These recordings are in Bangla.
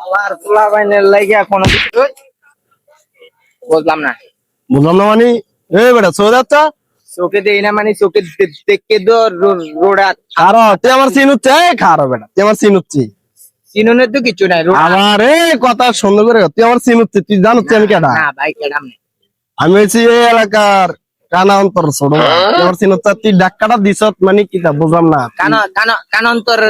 আবার পোলা বাইনের লাগে কোনো কিছু বুঝলাম না। বুঝলাম না মানে এই বেটা সৌদাচ্ছা চোখে দেই না মানে চোখে দেখে তো রোডা খারো তুই আমার সিন হচ্ছে খারো বেটা তুই আমার সিন হচ্ছি চিনুনের তো কিছু নাই আমার কথা সুন্দর করে তুই আমার সিন হচ্ছে তুই জানো আমি কেডা না ভাই কেডাম না। আমি হচ্ছি এই এলাকার কানা অন্তর ছোট ভাই। তুই আমার সিন হচ্ছে তুই ডাক্কাটা দিছ মানে কিটা বুঝলাম না কানন্তর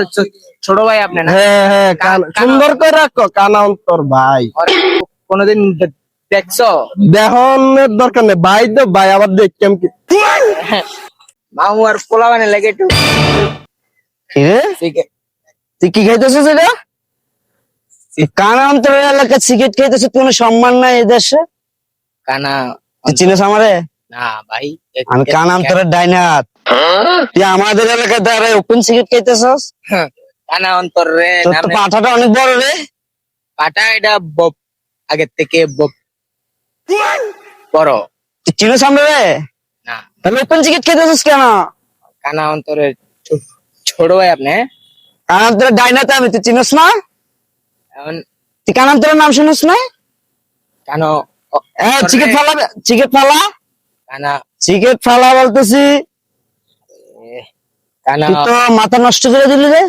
ছোট ভাই আপনি না? হ্যাঁ হ্যাঁ সুন্দর করে রাখো কানা অন্তর ভাই কোনদিন দেখছো? দেহনের দরকার নেই ভাই তো ভাই আবার দেখ কেমন কি মামু আর পোলা বাইনের লাগে একটু ঠিক তুই কি খাইতেছিস এটা? কানা অন্তরের এলাকায় সিগারেট খাইতেছিস, কোনো সম্মান নাই এই দেশে। কানা তুই চিনিস আমারে? না ভাই আমি কানা অন্তরের ডাইনাত। তুই আমাদের এলাকায় দাঁড়ায় ওপেন সিগারেট খাইতেছিস? কানা অন্তর রে তোর তো পাঠাটা অনেক বড় রে। পাটা এটা আগের থেকে বড়। তুই চিনিস আমারে? না তাহলে ওপেন সিগারেট খাইতেছিস কেন? কানা অন্তরের ছোট ভাই আপনি? কানা অন্তরের ডাইনাত আমি, তুই চিনিস না? এখন তুই কানা অন্তরের নাম শুনিস না? কেন সিগারেট ফালা, সিগারেট ফালা, কানা সিগারেট ফালা বলতেছি। কানা তুই তো মাথা নষ্ট করে দিলি রে।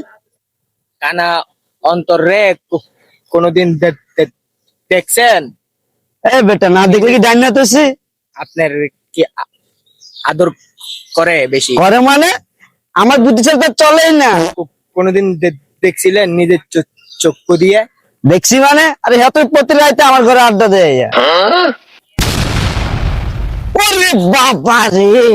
কানা অন্তর রে কোনদিন দেখছেন? এ বেটা না দেখলে কি ডাইনাত হইছি? আপনার কি আদর করে বেশি? ঘরে মানে আমার বুদ্ধি ছাড়া তো চলেই না। কোনদিন দেখছিলেন নিজের চক্ষু দিয়ে? দেখছি মানে আরে হ্যাঁ তুই প্রতি রাইতে আমার ঘরে আড্ডা দেয়। ওরে বাবা রে।